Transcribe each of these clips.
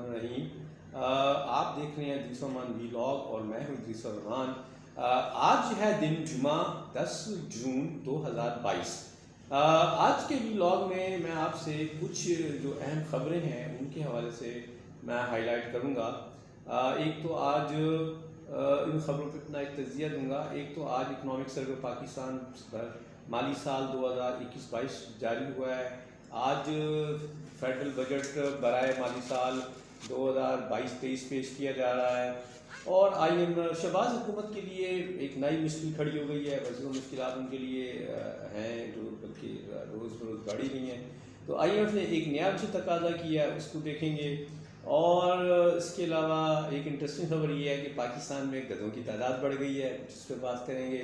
الرحیم۔ آپ دیکھ رہے ہیں ادریس الرحمان ویلاگ اور میں ہوں ادریس الرحمان۔ آج ہے دن جمعہ 10 جون 2022۔ آج کے ویلاگ میں میں آپ سے کچھ جو اہم خبریں ہیں ان کے حوالے سے میں ہائی لائٹ کروں گا۔ ایک تو آج ان خبروں پہ اپنا ایک تجزیہ دوں گا۔ ایک تو آج اکنامک سروے پاکستان مالی سال 2021-22 جاری ہوا ہے۔ آج فیڈرل بجٹ برائے مالی سال 2022-23 پیش کیا جا رہا ہے، اور شہباز حکومت کے لیے ایک نئی مشکل کھڑی ہو گئی ہے۔ وزیر مشکلات ان کے لیے ہیں جو بلکہ روز بروز بڑھی گئی ہیں۔ تو IMF نے ایک نیا تقاضا کیا ہے، اس کو دیکھیں گے۔ اور اس کے علاوہ ایک انٹرسٹنگ خبر یہ ہے کہ پاکستان میں گدھوں کی تعداد بڑھ گئی ہے، جس پہ بات کریں گے۔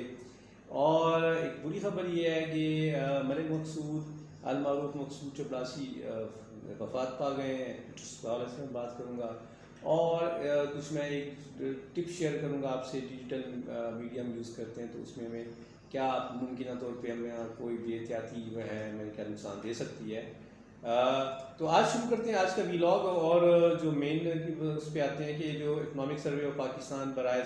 اور ایک بری خبر یہ ہے کہ ملک مقصود المعروف مقصود چپڑاسی وفات پا گئے ہیں، اس حوالے سے میں بات کروں گا۔ اور کچھ میں ایک ٹپ شیئر کروں گا آپ سے، ڈیجیٹل میڈیا ہم یوز کرتے ہیں تو اس میں کیا ممکنہ طور پہ ہمیں کوئی بھی احتیاطی جو ہے ہمیں کیا نقصان دے سکتی ہے۔ تو آج شروع کرتے ہیں آج کا ویلاگ، اور جو مین اس پہ آتے ہیں کہ جو اکنامک سروے آف پاکستان برائے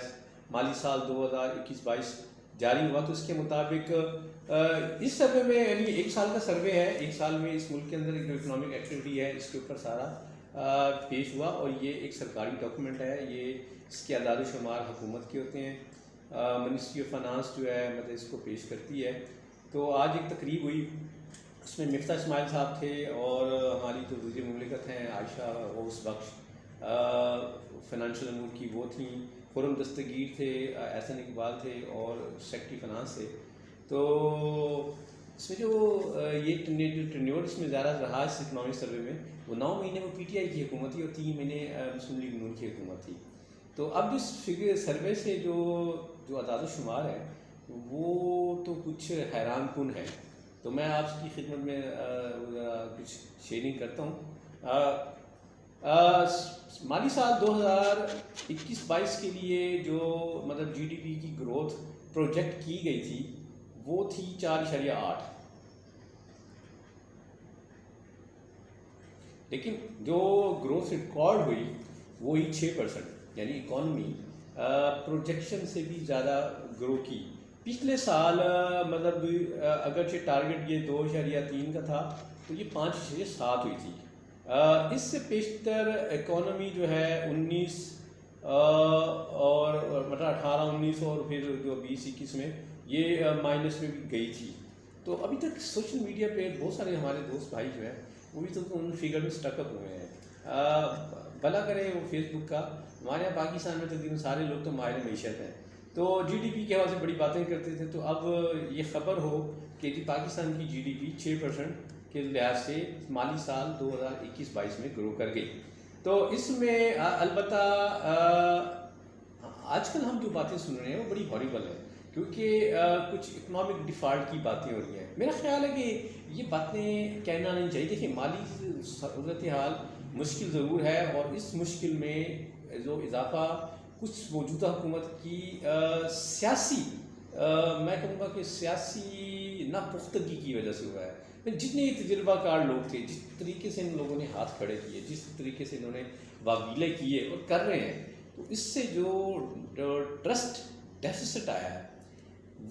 مالی سال 2021-22 جاری ہوا، تو اس کے مطابق اس سروے میں یعنی ایک سال کا سروے ہے، ایک سال میں اس ملک کے اندر جو اکنامک ایکٹیویٹی ہے اس کے اوپر سارا پیش ہوا، اور یہ ایک سرکاری ڈاکومنٹ ہے۔ یہ اس کے اعداد و شمار حکومت کے ہوتے ہیں، منسٹری آف فائنانس جو ہے مطلب اس کو پیش کرتی ہے۔ تو آج ایک تقریب ہوئی، اس میں مفتاح اسماعیل صاحب تھے، اور ہماری جو وزیر مملکت ہیں عائشہ غوث بخش فائنانشل امور کی وہ تھیں، خرم دستگیر تھے، احسن اقبال تھے، اور سیکرٹری فائنانس تھے۔ تو اس میں جو یہ ٹرینیور اس میں زیادہ رہا اس اکنامک سروے میں، وہ 9 مہینے وہ PTI کی حکومت تھی اور 3 مہینے مسلم لیگ نون کی حکومت تھی۔ تو اب اس سروے سے جو اعداد و شمار ہے وہ تو کچھ حیران کن ہے۔ تو میں آپ کی خدمت میں کچھ شیئرنگ کرتا ہوں۔ مالی سال 2021-22 کے لیے جو مطلب GDP کی گروتھ پروجیکٹ کی گئی تھی وہ تھی 4.8، لیکن جو گروتھ ریکارڈ ہوئی وہی 6%، یعنی اکانومی پروجیکشن سے بھی زیادہ گرو کی۔ پچھلے سال مطلب اگرچہ ٹارگٹ یہ 2.3 کا تھا تو یہ 5.7 ہوئی تھی۔ اس سے پیشتر اکانومی جو ہے 19 اور مطلب 18-19 اور پھر جو 20-21 میں یہ مائنس میں بھی گئی تھی۔ تو ابھی تک سوشل میڈیا پہ بہت سارے ہمارے دوست بھائی جو ہیں وہ بھی تو ان فگر میں سٹک اپ ہوئے ہیں۔ بھلا کریں وہ فیس بک کا، ہمارے یہاں پاکستان میں تقریباً سارے لوگ تو ماہر معیشت ہیں، تو GDP کے حوالے سے بڑی باتیں کرتے تھے۔ تو اب یہ خبر ہو کہ پاکستان کی GDP 6% کے لحاظ سے مالی سال 2021-22 میں گرو کر گئی۔ تو اس میں البتہ آج کل ہم جو باتیں سن رہے ہیں وہ بڑی ہاریبل ہیں، کیونکہ کچھ اکنامک ڈیفالٹ کی باتیں ہو رہی ہیں۔ میرا خیال ہے کہ یہ باتیں کہنا نہیں چاہیے۔ دیکھیں، مالی صورتحال مشکل ضرور ہے، اور اس مشکل میں جو اضافہ کچھ موجودہ حکومت کی سیاسی میں کہوں گا کہ سیاسی ناپختگی کی وجہ سے ہوا ہے۔ جتنے تجربہ کار لوگ تھے، جس طریقے سے ان لوگوں نے ہاتھ کھڑے کیے، جس طریقے سے انہوں نے واویلے کیے اور کر رہے ہیں، تو اس سے جو ٹرسٹ ڈیفیسٹ آیا ہے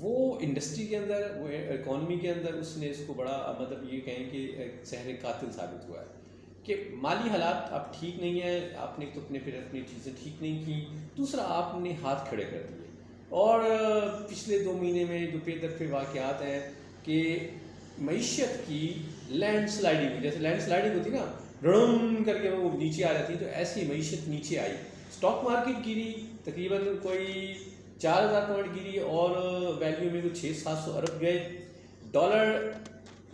وہ انڈسٹری کے اندر، وہ اکانومی کے اندر، اس نے اس کو بڑا مطلب یہ کہیں کہ زہر قاتل ثابت ہوا ہے کہ مالی حالات اب ٹھیک نہیں ہیں۔ آپ نے تو اپنی چیزیں ٹھیک نہیں کی، دوسرا آپ نے ہاتھ کھڑے کر دیے۔ اور پچھلے 2 مہینے میں جو پے در پہ واقعات ہیں کہ معیشت کی لینڈ سلائڈنگ، جیسے لینڈ سلائڈنگ ہوتی نا، رڑم کر کے وہ نیچے آ جاتی، تو ایسی معیشت نیچے آئی۔ اسٹاک مارکیٹ گری، تقریباً کوئی 4000 پوائنٹ گری، اور ویلیو میں کوئی 600-700 ارب گئے۔ ڈالر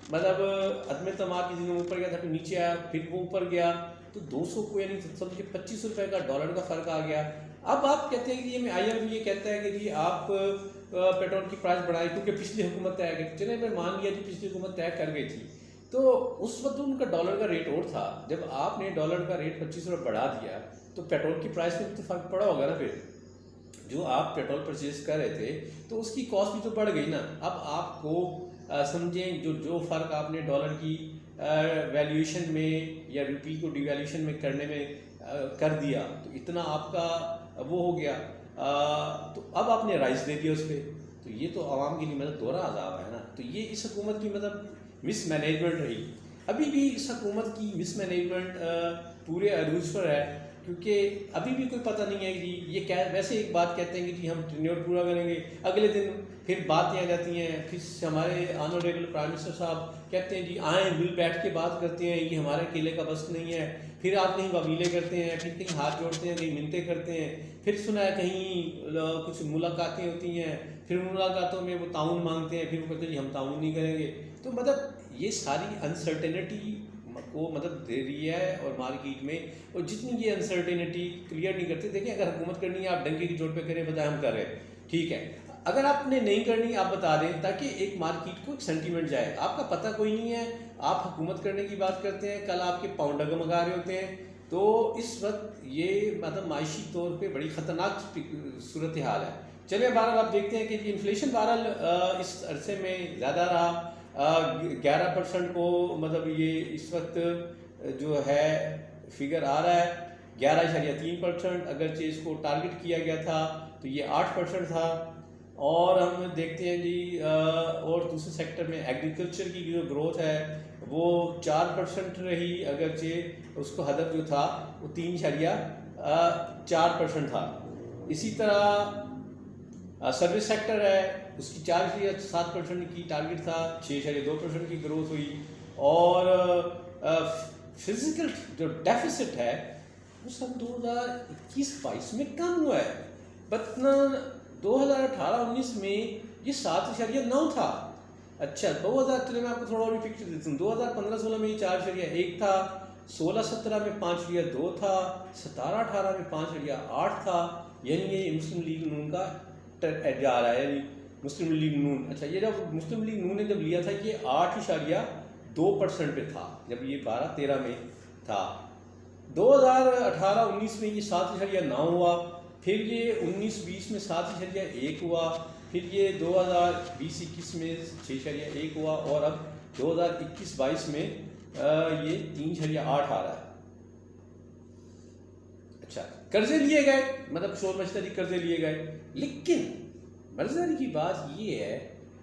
مطلب عدم اعتماد کی دنوں میں اوپر گیا تھا، پھر نیچے آیا، پھر وہ اوپر گیا، تو 200 کو یعنی سمجھے 25 روپے کا ڈالر کا فرق آ گیا۔ اب آپ کہتے ہیں کہ یہ IMF یہ کہتا ہے کہ جی آپ پیٹرول کی پرائس بڑھائیں، کیونکہ پچھلی حکومت طے کر، چلے میں مان لیا جی پچھلی حکومت طے کر گئی تھی، تو اس وقت ان کا ڈالر کا ریٹ اور تھا۔ جب آپ نے ڈالر کا ریٹ 25 روپے بڑھا دیا تو پیٹرول کی پرائس میں بھی تو فرق پڑا ہوگا نا۔ پھر جو آپ پیٹرول پرچیز کر رہے تھے تو اس کی کاسٹ بھی تو بڑھ گئی نا۔ اب آپ کو سمجھیں جو فرق آپ نے ڈالر کی ویلیویشن میں یا روپی کو ڈی ویلیوشن میں کرنے میں کر دیا تو اتنا آپ کا وہ ہو گیا، تو اب آپ نے رائز دے دیا اس پہ، تو یہ تو عوام کے لیے مطلب دوہرا عذاب ہے نا. تو یہ اس حکومت کی مطلب مس مینجمنٹ رہی. ابھی بھی اس حکومت کی مس مینجمنٹ پورے عروج پر ہے، کیونکہ ابھی بھی کوئی پتہ نہیں ہے کہ یہ کیا. ویسے ایک بات کہتے ہیں کہ جی ہم ٹینیور پورا کریں گے، اگلے دن پھر باتیں آ جاتی ہیں، پھر ہمارے آنریبل پرائم منسٹر صاحب کہتے ہیں جی آئیں مل بیٹھ کے بات کرتے ہیں، یہ ہمارے اکیلے کا بس نہیں ہے. پھر آپ کہیں وبیلے کرتے ہیں، پھر کہیں ہاتھ جوڑتے ہیں، کہیں منتیں کرتے ہیں، پھر سنا ہے کہیں کچھ ملاقاتیں ہوتی ہیں، پھر ملاقاتوں میں وہ تعاون مانگتے ہیں، پھر وہ کہتے ہیں جی ہم تعاون نہیں کریں گے. تو مطلب یہ ساری انسرٹینٹی کو مطلب دے رہی ہے اور مارکیٹ میں، اور جتنی یہ انسرٹینٹی کلیئر نہیں کرتے. دیکھیں اگر حکومت کرنی ہے آپ ڈنگے کی چوٹ پہ کریں، بتائیں ہم کر رہے ہیں ٹھیک ہے. اگر آپ نے نہیں کرنی آپ بتا دیں تاکہ ایک مارکیٹ کو ایک سینٹیمنٹ جائے. آپ کا پتہ کوئی نہیں ہے، آپ حکومت کرنے کی بات کرتے ہیں، کل آپ کے پاؤنڈ ڈگمگا رہے ہوتے ہیں. تو اس وقت یہ مطلب معاشی طور پہ بڑی خطرناک صورتحال ہے. چلے بہرحال آپ دیکھتے ہیں کہ انفلیشن بہرحال اس عرصے میں زیادہ رہا، 11% کو مطلب یہ اس وقت جو ہے فگر آ رہا ہے 11.3%. اگرچہ اس کو ٹارگٹ کیا گیا تھا تو یہ 8% تھا. اور ہم دیکھتے ہیں جی اور دوسرے سیکٹر میں ایگریکلچر کی جو گروتھ ہے وہ 4% رہی، اگرچہ اس کو ہدف جو تھا وہ 3.4% تھا. اسی طرح سروس سیکٹر ہے، اس کی 4.7% کی ٹارگٹ تھا، 6.2% کی گروتھ ہوئی. اور فزیکل جو ڈیفیسٹ ہے وہ سن 2021-22 میں کم ہوا ہے، بتنا 2018-19 میں یہ 7.9 تھا. اچھا 2013 میں آپ کو تھوڑا اور بھی پکچر دیتا ہوں. 2015-16 میں یہ 4.1 تھا، 16-17 میں 5.2 تھا، 17-18 میں 5.8 تھا. یعنی یہ مسلم لیگ نون کا جا رہا ہے، یعنی مسلم لیگ نون. اچھا یہ جب مسلم لیگ نون نے جب لیا تھا یہ 8.2% پہ تھا جب یہ 12-13 میں تھا. 2018-19 میں یہ 7.9 ہوا، پھر یہ 19-20 میں 7.1 ہوا، پھر یہ 2020-21 میں 6.1 ہوا، اور اب 2021-22 میں یہ 3.8 آ رہا ہے. اچھا قرضے لیے گئے، مطلب شور مشتری قرضے لیے گئے، لیکن مرضی کی بات یہ ہے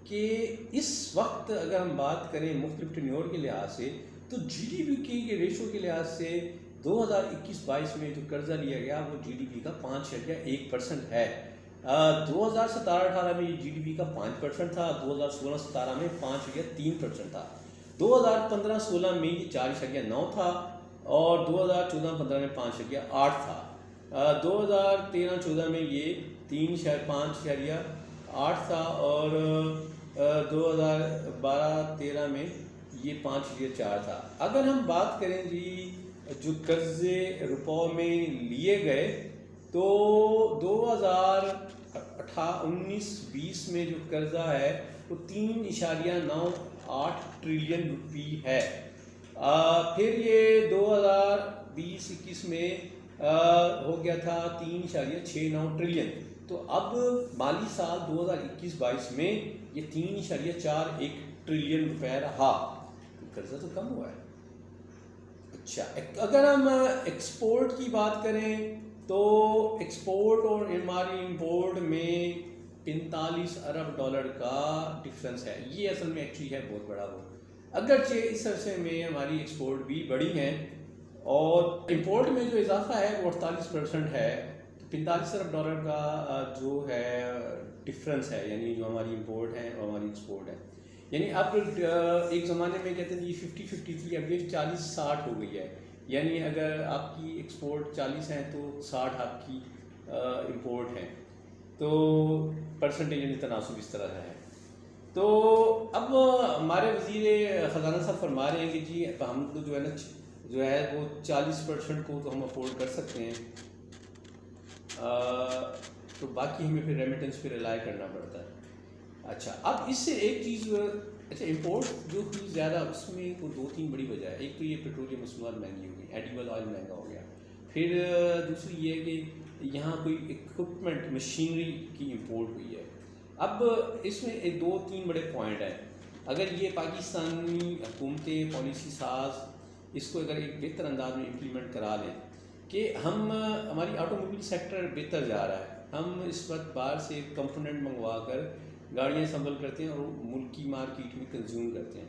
کہ اس وقت اگر ہم بات کریں مختلف ٹینیور کے لحاظ سے تو جی ڈی پی کے ریشو کے لحاظ سے 2021-22 میں جو قرضہ لیا گیا وہ جی ڈی پی کا 5.1% ہے. 2017-18 میں یہ جی ڈی پی کا 5% تھا، 2016-17 میں 5.3% تھا، 2015-16 میں یہ 4.9 تھا، اور 2014-15 میں 5.8 تھا، 2013-14 میں یہ 5.8 تھا، اور 2012-13 میں یہ 5.4 تھا. اگر ہم بات کریں جی جو قرضے روپوں میں لیے گئے تو 2019-20 میں جو قرضہ ہے وہ 3.98 ٹریلین روپی ہے. پھر یہ 2020-21 میں ہو گیا تھا 3.69 ٹریلین. تو اب مالی سال 2021-22 میں یہ 3.41 ٹریلین روپے رہا. قرضہ تو کم ہوا ہے. اچھا اگر ہم ایکسپورٹ کی بات کریں تو ایکسپورٹ اور ہماری امپورٹ میں 45 ارب ڈالر کا ڈفرنس ہے. یہ اصل میں ایکچولی ہے بہت بڑا وہ، اگرچہ اس عرصے میں ہماری ایکسپورٹ بھی بڑی ہیں اور امپورٹ میں جو اضافہ ہے وہ 48% ہے. 45 ارب ڈالر کا جو ہے ڈفرنس ہے، یعنی جو ہماری امپورٹ ہے اور ہماری ایکسپورٹ ہے. یعنی اب ایک زمانے میں کہتے ہیں یہ 50-50 تھی، اب یہ 40-60 ہو گئی ہے. یعنی اگر آپ کی ایکسپورٹ 40 ہیں تو 60 آپ کی امپورٹ ہیں، تو پرسنٹیج یعنی تناسب اس طرح ہے. تو اب ہمارے وزیر خزانہ صاحب فرما رہے ہیں کہ جی ہم تو جو ہے وہ 40% کو تو ہم افورڈ کر سکتے ہیں، تو باقی ہمیں پھر ریمیٹنس پہ ریلائی کرنا پڑتا ہے. اچھا اب اس سے ایک چیز، اچھا امپورٹ جو چیز زیادہ اس میں کو 2-3 بڑی وجہ ہے. ایک تو یہ پیٹرولیم مصنوعات مہنگی ہو گئی، ایڈیبل آئل مہنگا ہو گیا. پھر دوسری یہ کہ یہاں کوئی اکوپمنٹ مشینری کی امپورٹ ہوئی ہے. اب اس میں 2-3 بڑے پوائنٹ ہیں. اگر یہ پاکستانی حکومتیں پالیسی ساز اس کو اگر ایک بہتر انداز میں امپلیمنٹ کرا لیں کہ ہماری آٹو موبائل سیکٹر بہتر جا رہا ہے، ہم اس وقت باہر سے کمپوننٹ منگوا کر گاڑیاں اسمبل کرتے ہیں اور ملک کی مارکیٹ میں کنزیوم کرتے ہیں،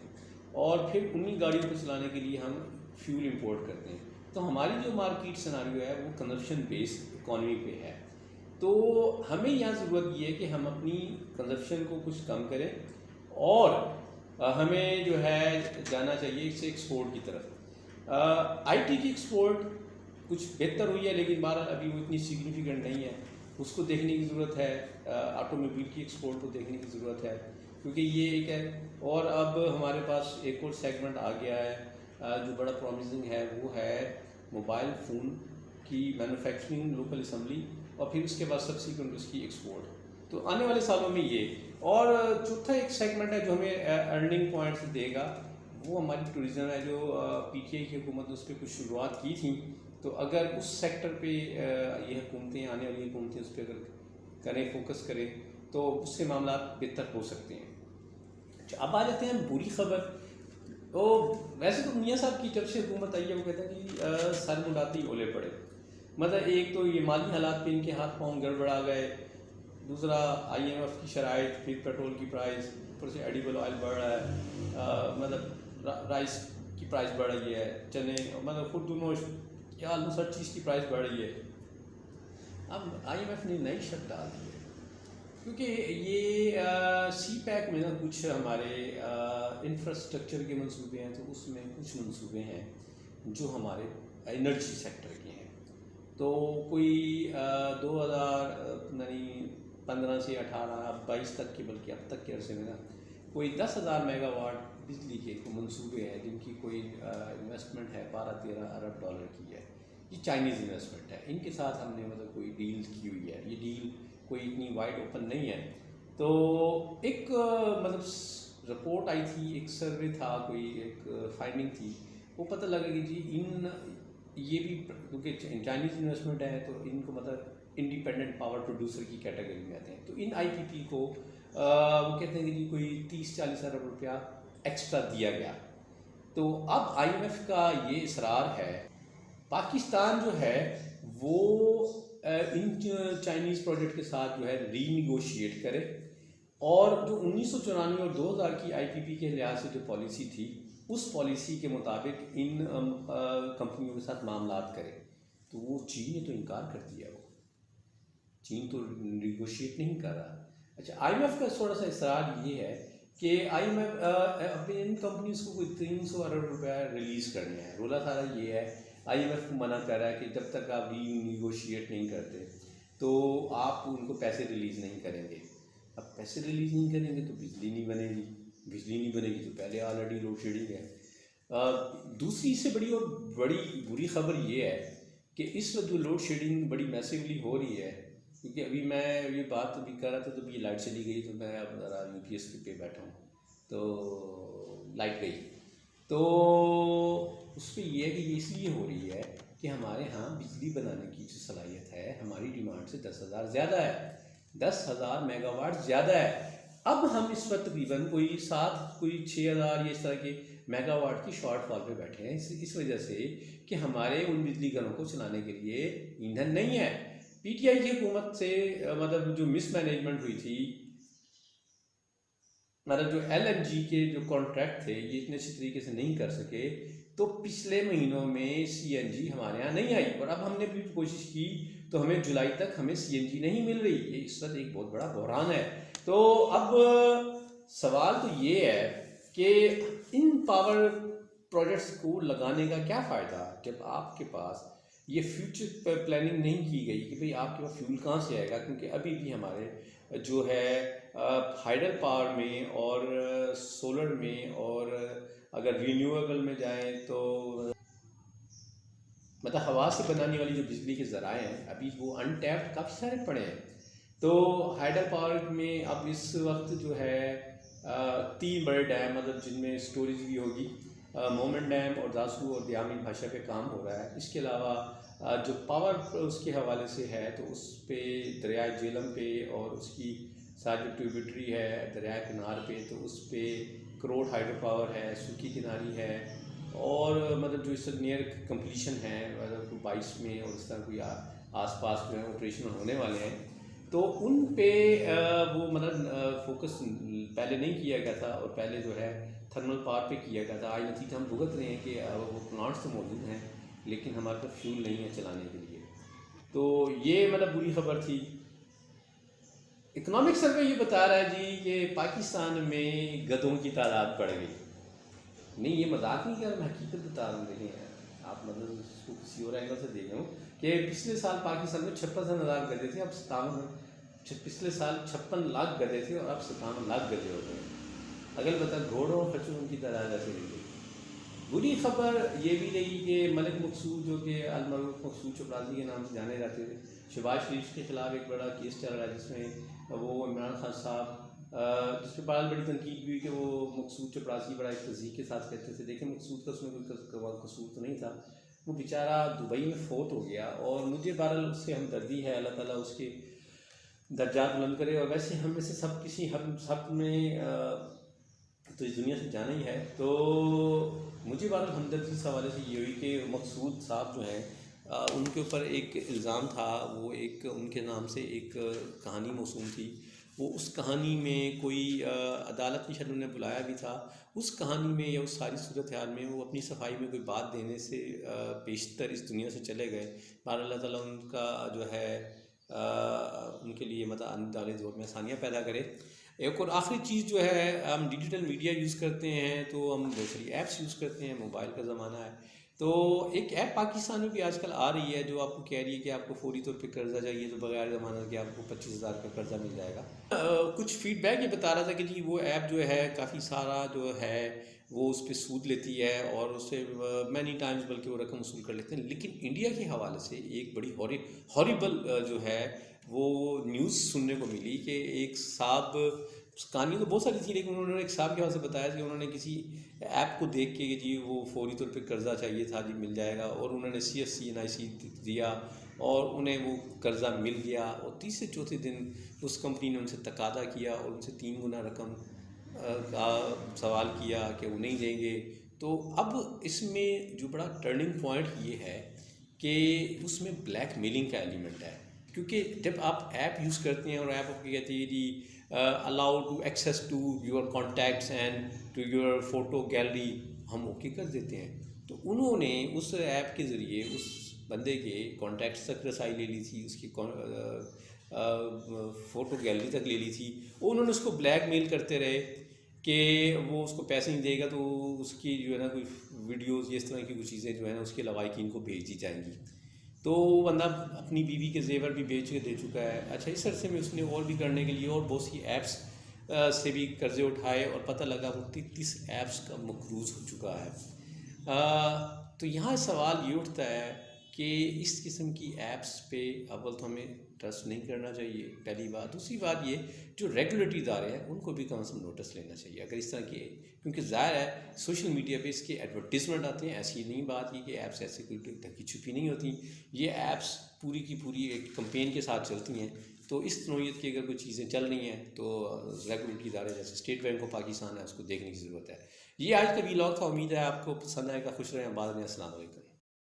اور پھر انہی گاڑیوں کو چلانے کے لیے ہم فیول امپورٹ کرتے ہیں. تو ہماری جو مارکیٹ سناریو ہے وہ کنزپشن بیسڈ اکانومی پہ ہے. تو ہمیں یہاں ضرورت یہ ہے کہ ہم اپنی کنزپشن کو کچھ کم کریں، اور ہمیں جو ہے جانا چاہیے اس سے ایکسپورٹ کی طرف. آئی ٹی کی ایکسپورٹ کچھ بہتر ہوئی ہے، لیکن بہرحال ابھی وہ اتنی سگنیفیکنٹ نہیں ہے، اس کو دیکھنے کی ضرورت ہے. آٹو موبائل کی ایکسپورٹ کو دیکھنے کی ضرورت ہے، کیونکہ یہ ایک ہے. اور اب ہمارے پاس ایک اور سیگمنٹ آ گیا ہے جو بڑا پرومزنگ ہے، وہ ہے موبائل فون کی مینوفیکچرنگ، لوکل اسمبلی، اور پھر اس کے بعد سبسیکوینٹ اس کی ایکسپورٹ. تو آنے والے سالوں میں یہ. اور چوتھا ایک سیگمنٹ ہے جو ہمیں ارننگ پوائنٹس دے گا، وہ ہماری ٹوریزم ہے. جو پی ٹی آئی کی حکومت نے اس پہ کچھ شروعات کی تھیں، تو اگر اس سیکٹر پہ یہ حکومتیں، آنے والی حکومتیں اس پہ اگر کریں، فوکس کریں، تو اس سے معاملات بہتر ہو سکتے ہیں. اب آ جاتے ہیں بری خبر. تو ویسے تو میاں صاحب کی جب سے حکومت آئی ہے وہ کہتے ہیں کہ سر منڈاتی اولے پڑے. مطلب ایک تو یہ مالی حالات پہ ان کے ہاتھ پاؤں گڑبڑا گئے، دوسرا آئی ایم ایف کی شرائط، پھر پیٹرول کی پرائز، اوپر سے ایڈیبل آئل بڑھ رہا ہے، مطلب رائس کی پرائز بڑھ رہی ہے، چنے، مطلب خود دونوں یا آلموسٹ ہر چیز کی پرائز بڑھ رہی ہے. اب آئی ایم ایف نے نئی شرط ڈال دی ہے، کیونکہ یہ سی پیک میں نا کچھ ہمارے انفراسٹرکچر کے منصوبے ہیں، تو اس میں کچھ منصوبے ہیں جو ہمارے انرجی سیکٹر کے ہیں. تو کوئی 2015 سے 18 22 تک کے، بلکہ اب تک کے عرصے میں نا کوئی 10,000 میگا واٹ بجلی کے منصوبے ہیں جن کی کوئی انویسٹمنٹ ہے 12-13 ارب ڈالر کی ہے. یہ چائنیز انویسٹمنٹ ہے، ان کے ساتھ ہم نے مطلب کوئی ڈیل کی ہوئی ہے. یہ ڈیل کوئی اتنی وائڈ اوپن نہیں ہے. تو ایک مطلب رپورٹ آئی تھی، ایک سروے تھا، کوئی ایک فائنڈنگ تھی، وہ پتہ لگا کہ جی یہ بھی کیونکہ چائنیز انویسٹمنٹ ہے تو ان کو مطلب انڈیپینڈنٹ پاور پروڈیوسر کی کیٹیگری میں آتے ہیں. تو ان آئی پی پی کو وہ کہتے ہیں کہ جی کوئی 30-40 ارب روپیہ ایکسٹرا دیا گیا. تو اب آئی ایم ایف کا یہ اصرار ہے پاکستان جو ہے وہ ان چائنیز پروجیکٹ کے ساتھ جو ہے ری نیگوشیٹ کرے، اور جو 1994 اور 2000 کی آئی پی پی کے لحاظ سے جو پالیسی تھی، اس پالیسی کے مطابق ان کمپنیوں کے ساتھ معاملات کرے. تو وہ چین نے تو انکار کر دیا، وہ چین تو نیگوشیٹ نہیں کر رہا. اچھا، آئی ایم ایف کا تھوڑا سا اصرار یہ ہے کہ آئی ایم ایف اپنی ان کمپنیز کو کوئی 300 ارب روپیہ ریلیز کرنے ہیں. رولا سارا یہ ہے، آئی ایم ایف کو منع کر رہا ہے کہ جب تک آپ ری نیگوشیٹ نہیں کرتے تو آپ ان کو پیسے ریلیز نہیں کریں گے. اب پیسے ریلیز نہیں کریں گے تو بجلی نہیں بنے گی، بجلی نہیں بنے گی تو پہلے آلریڈی لوڈ شیڈنگ ہے. دوسری سے بڑی اور بڑی بری خبر یہ ہے کہ اس وقت جو لوڈ شیڈنگ بڑی میسیولی ہو رہی ہے، کیونکہ ابھی میں یہ بات ابھی کر رہا تھا تو ابھی لائٹ چلی گئی، تو میں اب ذرا یو پی ایس پہ بیٹھا ہوں تو لائٹ گئی. تو اس پہ یہ ہے کہ یہ اس لیے ہو رہی ہے کہ ہمارے ہاں بجلی بنانے کی جو صلاحیت ہے ہماری ڈیمانڈ سے 10,000 زیادہ ہے، 10,000 میگا واٹ زیادہ ہے. اب ہم اس وقت تقریباً کوئی 6,000 یا اس طرح کے میگا واٹ کی شارٹ فال پہ بیٹھے ہیں، اس وجہ سے کہ ہمارے ان بجلی گھروں کو چلانے کے لیے ایندھن نہیں ہے. پی ٹی آئی کی حکومت سے مطلب جو مس مینجمنٹ ہوئی تھی، مطلب جو ایل این جی کے جو کانٹریکٹ تھے یہ اتنے اچھے طریقے سے نہیں کر سکے، تو پچھلے مہینوں میں سی این جی ہمارے یہاں نہیں آئی، اور اب ہم نے بھی کوشش کی تو ہمیں جولائی تک ہمیں سی این جی نہیں مل رہی. یہ اس وقت ایک بہت بڑا بحران ہے. تو اب سوال تو یہ ہے کہ ان پاور پروجیکٹس کو لگانے کا کیا فائدہ جب آپ کے پاس یہ فیوچر پلاننگ نہیں کی گئی کہ بھئی آپ کے پاس فیول کہاں سے آئے گا. کیونکہ ابھی بھی ہمارے جو ہے ہائیڈل پاور میں اور سولر میں، اور اگر رینیویبل میں جائیں تو مطلب ہوا سے بنانے والی جو بجلی کے ذرائع ہیں ابھی وہ ان ٹیپڈ کافی سارے پڑے ہیں. تو ہائیڈل پاور میں اب اس وقت جو ہے 3 بڑے ڈیم مطلب جن میں سٹوریج بھی ہوگی، مومن ڈیم اور داسو اور دیامی بھاشا پہ کام ہو رہا ہے. اس کے علاوہ جو پاور اس کے حوالے سے ہے تو اس پہ دریائے جیلم پہ اور اس کی ساتھ جو ٹریبیوٹری ہے دریائے کنار پہ، تو اس پہ کروڑ ہائیڈرو پاور ہے، سوکی کناری ہے، اور مطلب جو اس وقت نیئر کمپلیشن ہے، مطلب کوئی 22 میں اور اس طرح کوئی آس پاس جو ہے آپریشن ہونے والے ہیں، تو ان پہ وہ مطلب فوکس پہلے نہیں کیا گیا تھا، اور پہلے جو ہے تھرمل پاور پہ کیا گیا تھا. آج نتیجہ ہم بھگت رہے ہیں کہ وہ پلانٹس تو موجود ہیں لیکن ہمارے پاس فیول نہیں ہے چلانے کے لیے. تو یہ مطلب بری خبر تھی. اکنامک سروے یہ بتا رہا ہے جی کہ پاکستان میں گدھوں کی تعداد بڑھ گئی. نہیں، یہ مذاق نہیں کر رہا، میں حقیقت بتا رہا ہوں. دیکھیں آپ مطلب اس کو کسی اور اینگل سے دیکھ رہے ہوں کہ پچھلے سال پاکستان میں 56,000 گدھے تھے، اب 57. پچھلے سال 56 لاکھ گدھے تھے اور اب 57 لاکھ گدھے ہو گئے. اگر بتا گھوڑوں اور خچروں کی تعداد ایسے نہیں گئی. بری خبر یہ بھی رہی کہ ملک مقصود جو کہ المعروف مقصود چپڑاسی کے نام سے جانے جاتے تھے، شہباز شریف کے خلاف ایک بڑا کیس چل رہا ہے جس میں وہ عمران خان صاحب، جس پہ بڑی تنقید بھی ہوئی کہ وہ مقصود چپڑاسی بڑا ایک تصدیق کے ساتھ کہتے تھے. دیکھیں مقصود کا اس میں کوئی قصور تو نہیں تھا، وہ بیچارہ دبئی میں فوت ہو گیا، اور مجھے بہرحال اس سے ہمدردی ہے. اللہ تعالیٰ اس کے درجات بلند کرے. اور ویسے ہم میں سے ہم سب میں تو اس دنیا سے جانا ہی ہے. تو مجھے بہرحال ہمدردی اس حوالے سے یہ ہوئی کہ مقصود صاحب جو ہیں ان کے اوپر ایک الزام تھا، وہ ایک ان کے نام سے ایک کہانی موسوم تھی. وہ اس کہانی میں کوئی عدالت نے شاید انہیں بلایا بھی تھا. اس کہانی میں یا اس ساری صورتحال میں وہ اپنی صفائی میں کوئی بات دینے سے بیشتر اس دنیا سے چلے گئے. بہرحال اللہ تعالیٰ ان کا جو ہے ان کے لیے مطلب آنے والے دور میں آسانیاں پیدا کرے. ایک اور آخری چیز جو ہے، ہم ڈیجیٹل میڈیا یوز کرتے ہیں تو ہم بہت ساری ایپس یوز کرتے ہیں، موبائل کا زمانہ ہے. تو ایک ایپ پاکستان میں بھی آج کل آ رہی ہے جو آپ کو کہہ رہی ہے کہ آپ کو فوری طور پہ قرضہ چاہیے تو بغیر زمانہ کہ آپ کو 25,000 کا قرضہ مل جائے گا. کچھ فیڈ بیک یہ بتا رہا تھا کہ جی وہ ایپ جو ہے کافی سارا جو ہے وہ اس پہ سود لیتی ہے اور اس سے مینی ٹائمز بلکہ وہ رقم وصول کر لیتے ہیں. لیکن انڈیا کے حوالے سے ایک بڑی ہاریبل جو ہے وہ نیوز سننے کو ملی کہ ایک صاحب، کہانی تو بہت ساری تھی لیکن انہوں نے ایک صاحب کے حوالے سے بتایا کہ انہوں نے کسی ایپ کو دیکھ کے کہ جی وہ فوری طور پہ قرضہ چاہیے تھا، جی مل جائے گا، اور انہوں نے CFC NIC دیا اور انہیں وہ قرضہ مل گیا. اور تیسرے چوتھے دن اس کمپنی نے ان سے تقاضا کیا اور ان سے 3 گنا رقم کا سوال کیا کہ وہ نہیں دیں گے. تو اب اس میں جو بڑا ٹرننگ پوائنٹ یہ ہے کہ اس میں بلیک میلنگ کا ایلیمنٹ ہے. کیونکہ جب آپ ایپ یوز کرتے ہیں اور ایپ آپ کو کہتی ہے جی allow to access to your contacts and to your photo gallery، ہم اوکے کر دیتے ہیں. تو انہوں نے اس ایپ کے ذریعے اس بندے کے کانٹیکٹس تک رسائی لے لی تھی، اس کی فوٹو گیلری تک لے لی تھی. انہوں نے اس کو بلیک میل کرتے رہے کہ وہ اس کو پیسے نہیں دے گا تو اس کی جو ہے نا کوئی ویڈیوز یا اس طرح کی کچھ چیزیں جو ہیں نا اس کے لوائقین کو بھیج دی جائیں گی. تو وہ بندہ اپنی بیوی کے زیور بھی بیچ کے دے چکا ہے. اچھا، اس عرصے میں اس نے اور بھی کرنے کے لیے اور بہت سی ایپس سے بھی قرضے اٹھائے اور پتہ لگا وہ 33 ایپس کا مقروض ہو چکا ہے. تو یہاں سوال یہ اٹھتا ہے کہ اس قسم کی ایپس پہ اول تو ہمیں ٹرسٹ نہیں کرنا چاہیے، پہلی بات. دوسری بات یہ جو ریگولیٹری ادارے ہیں ان کو بھی کم از کم نوٹس لینا چاہیے اگر اس طرح کی، کیونکہ ظاہر ہے سوشل میڈیا پہ اس کے ایڈورٹیزمنٹ آتے ہیں. ایسی نہیں بات یہ کہ ایپس ایسے کوئی ڈھکی چھپی نہیں ہوتی، یہ ایپس پوری کی پوری ایک کمپین کے ساتھ چلتی ہیں. تو اس نوعیت کی اگر کوئی چیزیں چل رہی ہیں تو ریگولیٹری ادارے جیسے اسٹیٹ بینک آف پاکستان ہے اس کو دیکھنے کی ضرورت ہے. یہ آج کا ویلاگ تھا، امید ہے آپ کو پسند آئے گا. خوش رہیں، آباد رہیں. السلام علیکم.